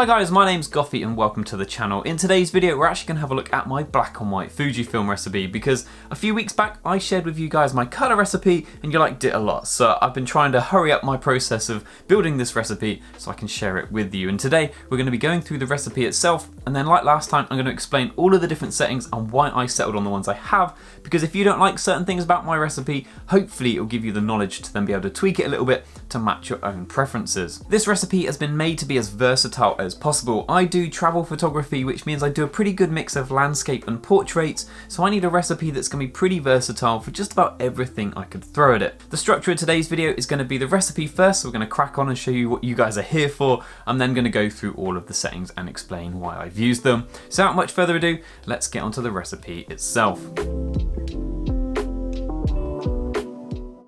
Hi guys, my name's Goffy and welcome to the channel. In today's video we're actually going to have a look at my black and white Fujifilm recipe because a few weeks back I shared with you guys my colour recipe and you liked it a lot, so I've been trying to hurry up my process of building this recipe so I can share it with you. And today we're going to be going through the recipe itself, and then like last time I'm going to explain all of the different settings and why I settled on the ones I have, because if you don't like certain things about my recipe, hopefully it'll give you the knowledge to then be able to tweak it a little bit to match your own preferences. This recipe has been made to be as versatile as possible. I do travel photography, which means I do a pretty good mix of landscape and portraits, so I need a recipe that's going to be pretty versatile for just about everything I could throw at it. The structure of today's video is going to be the recipe first, so we're going to crack on and show you what you guys are here for. I'm then going to go through all of the settings and explain why I've used them. So without much further ado, let's get onto the recipe itself.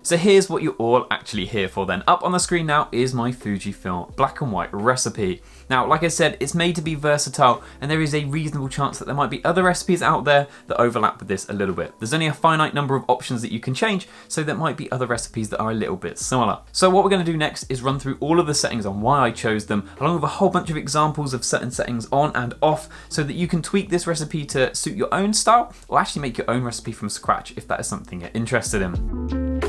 So here's what you're all actually here for then. Up on the screen now is my Fujifilm black and white recipe. Now, like I said, it's made to be versatile, and there is a reasonable chance that there might be other recipes out there that overlap with this a little bit. There's only a finite number of options that you can change, so there might be other recipes that are a little bit similar. So what we're going to do next is run through all of the settings on why I chose them, along with a whole bunch of examples of certain settings on and off, so that you can tweak this recipe to suit your own style, or actually make your own recipe from scratch if that is something you're interested in.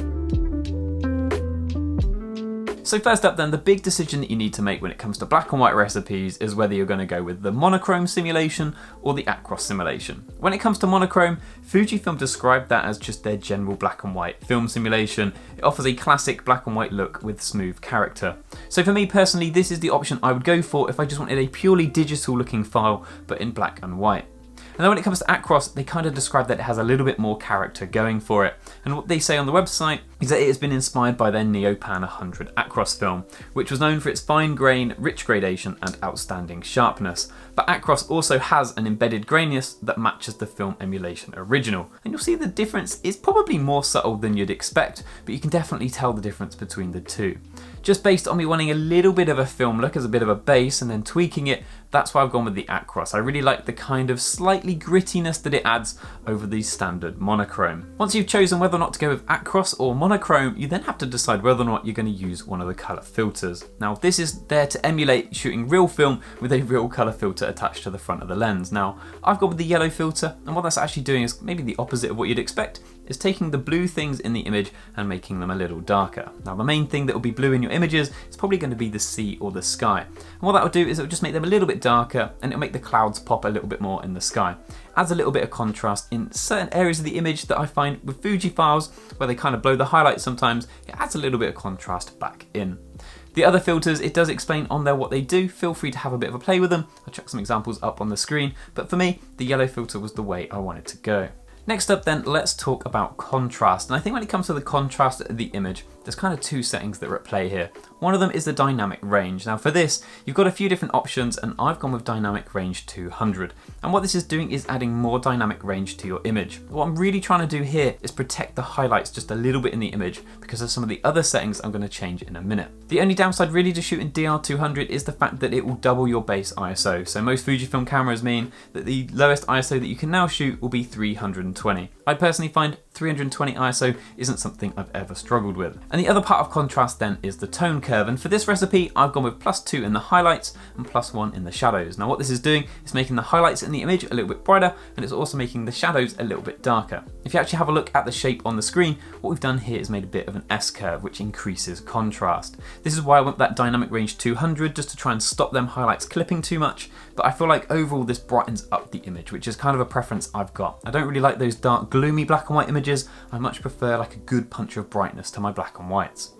So first up then, the big decision that you need to make when it comes to black and white recipes is whether you're going to go with the monochrome simulation or the Acros simulation. When it comes to monochrome, Fujifilm described that as just their general black and white film simulation. It offers a classic black and white look with smooth character. So for me personally, this is the option I would go for if I just wanted a purely digital looking file but in black and white. And then when it comes to Acros, they kind of describe that it has a little bit more character going for it. And what they say on the website is that it has been inspired by their Neopan 100 Acros film, which was known for its fine grain, rich gradation and outstanding sharpness. But Acros also has an embedded graininess that matches the film emulation original. And you'll see the difference is probably more subtle than you'd expect, but you can definitely tell the difference between the two. Just based on me wanting a little bit of a film look as a bit of a base and then tweaking it, that's why I've gone with the Acros. I really like the kind of slightly grittiness that it adds over the standard monochrome. Once you've chosen whether or not to go with Acros or monochrome, you then have to decide whether or not you're going to use one of the color filters. Now this is there to emulate shooting real film with a real color filter attached to the front of the lens. Now I've gone with the yellow filter, and what that's actually doing is maybe the opposite of what you'd expect. Is taking the blue things in the image and making them a little darker. Now the main thing that will be blue in your images is probably going to be the sea or the sky. And what that will do is it will just make them a little bit darker, and it'll make the clouds pop a little bit more in the sky. Adds a little bit of contrast in certain areas of the image that I find with Fuji files where they kind of blow the highlights sometimes. It adds a little bit of contrast back in. The other filters, it does explain on there what they do. Feel free to have a bit of a play with them. I'll chuck some examples up on the screen, but for me, the yellow filter was the way I wanted to go. Next up then, let's talk about contrast. And I think when it comes to the contrast of the image, there's kind of two settings that are at play here. One of them is the dynamic range. Now for this, you've got a few different options, and I've gone with dynamic range 200. And what this is doing is adding more dynamic range to your image. What I'm really trying to do here is protect the highlights just a little bit in the image because of some of the other settings I'm going to change in a minute. The only downside really to shooting DR200 is the fact that it will double your base ISO. So most Fujifilm cameras mean that the lowest ISO that you can now shoot will be 320. I personally find 320 ISO isn't something I've ever struggled with. And the other part of contrast then is the tone curve, and for this recipe I've gone with +2 in the highlights and +1 in the shadows. Now what this is doing is making the highlights in the image a little bit brighter, and it's also making the shadows a little bit darker. If you actually have a look at the shape on the screen, what we've done here is made a bit of an S curve which increases contrast. This is why I went that dynamic range 200, just to try and stop them highlights clipping too much, but I feel like overall this brightens up the image, which is kind of a preference I've got. I don't really like those dark gloomy black and white images. I much prefer like a good punch of brightness to my black and whites.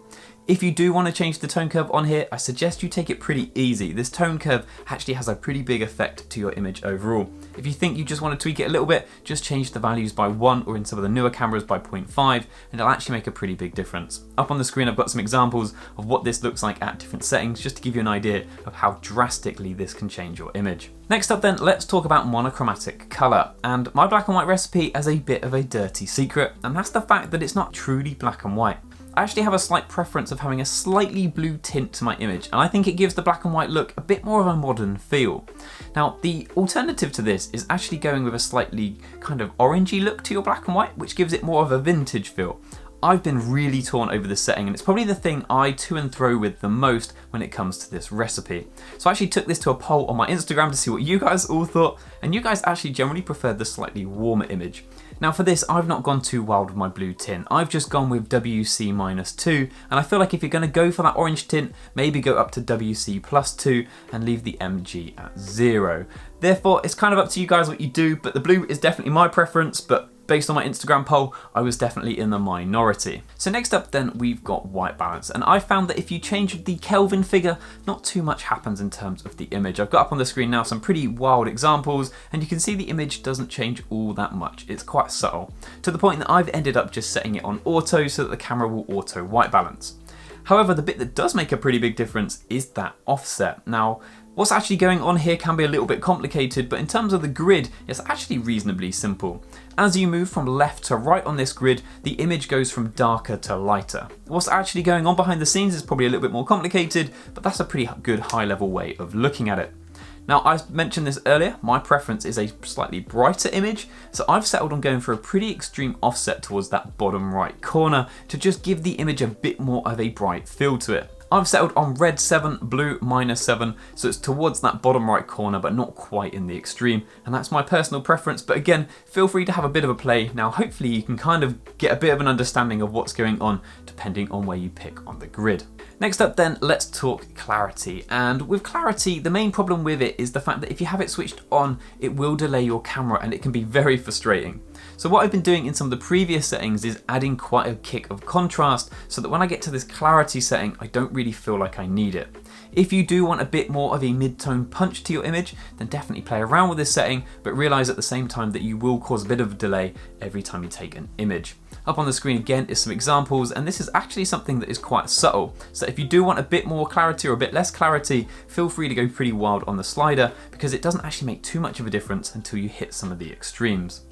If you do want to change the tone curve on here, I suggest you take it pretty easy. This tone curve actually has a pretty big effect to your image overall. If you think you just want to tweak it a little bit, just change the values by 1, or in some of the newer cameras by 0.5, and it'll actually make a pretty big difference. Up on the screen I've got some examples of what this looks like at different settings, just to give you an idea of how drastically this can change your image. Next up then, let's talk about monochromatic color. And my black and white recipe has a bit of a dirty secret, and that's the fact that it's not truly black and white. I actually have a slight preference of having a slightly blue tint to my image, and I think it gives the black and white look a bit more of a modern feel. Now the alternative to this is actually going with a slightly kind of orangey look to your black and white, which gives it more of a vintage feel. I've been really torn over this setting, and it's probably the thing I to and fro with the most when it comes to this recipe. So I actually took this to a poll on my Instagram to see what you guys all thought, and you guys actually generally preferred the slightly warmer image. Now for this, I've not gone too wild with my blue tint. I've just gone with WC-2, and I feel like if you're going to go for that orange tint, maybe go up to WC+2 and leave the MG at 0. Therefore, it's kind of up to you guys what you do, but the blue is definitely my preference, but based on my Instagram poll, I was definitely in the minority. So next up then, we've got white balance. And I found that if you change the Kelvin figure, not too much happens in terms of the image. I've got up on the screen now some pretty wild examples, and you can see the image doesn't change all that much. It's quite subtle, to the point that I've ended up just setting it on auto so that the camera will auto white balance. However, the bit that does make a pretty big difference is that offset. Now, what's actually going on here can be a little bit complicated, but in terms of the grid, it's actually reasonably simple. As you move from left to right on this grid, the image goes from darker to lighter. What's actually going on behind the scenes is probably a little bit more complicated, but that's a pretty good high-level way of looking at it. Now, I mentioned this earlier, my preference is a slightly brighter image, so I've settled on going for a pretty extreme offset towards that bottom right corner to just give the image a bit more of a bright feel to it. I've settled on red 7, blue -7, so it's towards that bottom right corner, but not quite in the extreme, and that's my personal preference. But again, feel free to have a bit of a play. Now, hopefully you can kind of get a bit of an understanding of what's going on depending on where you pick on the grid. Next up then, let's talk clarity. And with clarity, the main problem with it is the fact that if you have it switched on, it will delay your camera and it can be very frustrating. So what I've been doing in some of the previous settings is adding quite a kick of contrast so that when I get to this clarity setting, I don't really feel like I need it. If you do want a bit more of a mid-tone punch to your image, then definitely play around with this setting, but realize at the same time that you will cause a bit of a delay every time you take an image. Up on the screen again is some examples, and this is actually something that is quite subtle. So if you do want a bit more clarity or a bit less clarity, feel free to go pretty wild on the slider, because it doesn't actually make too much of a difference until you hit some of the extremes.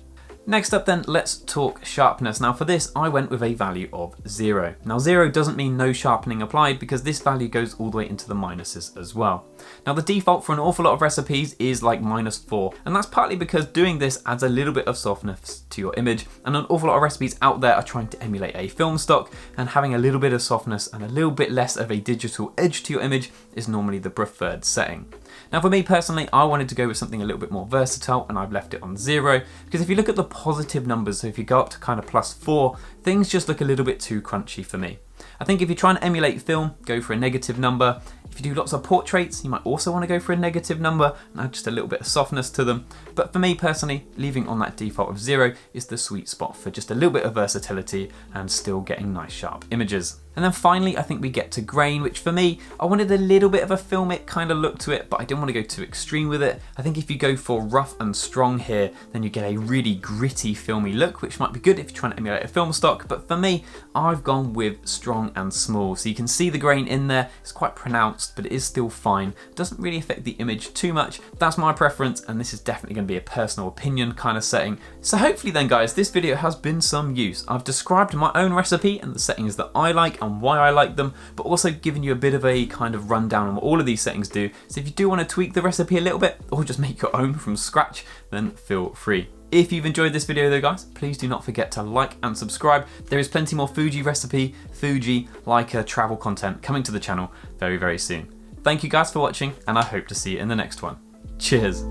Next up then, let's talk sharpness. Now for this, I went with a value of 0. Now 0 doesn't mean no sharpening applied, because this value goes all the way into the minuses as well. Now the default for an awful lot of recipes is like -4, and that's partly because doing this adds a little bit of softness to your image, and an awful lot of recipes out there are trying to emulate a film stock, and having a little bit of softness and a little bit less of a digital edge to your image is normally the preferred setting. Now for me personally, I wanted to go with something a little bit more versatile, and I've left it on 0, because if you look at the positive numbers, so if you go up to kind of +4, things just look a little bit too crunchy for me. I think if you're trying to emulate film, go for a negative number. If you do lots of portraits, you might also want to go for a negative number and add just a little bit of softness to them. But for me personally, leaving on that default of 0 is the sweet spot for just a little bit of versatility and still getting nice sharp images. And then finally, I think we get to grain, which for me, I wanted a little bit of a filmic kind of look to it, but I didn't want to go too extreme with it. I think if you go for rough and strong here, then you get a really gritty filmy look, which might be good if you're trying to emulate a film stock. But for me, I've gone with strong and small. So you can see the grain in there. It's quite pronounced, but it is still fine. It doesn't really affect the image too much. That's my preference, and this is definitely going to be a personal opinion kind of setting. So hopefully then guys, this video has been some use. I've described my own recipe and the settings that I like and why I like them, but also given you a bit of a kind of rundown on what all of these settings do. So if you do want to tweak the recipe a little bit or just make your own from scratch, then feel free. If you've enjoyed this video though guys, please do not forget to like and subscribe. There is plenty more Fuji recipe, Fuji, Leica, travel content coming to the channel very, very soon. Thank you guys for watching, and I hope to see you in the next one. Cheers.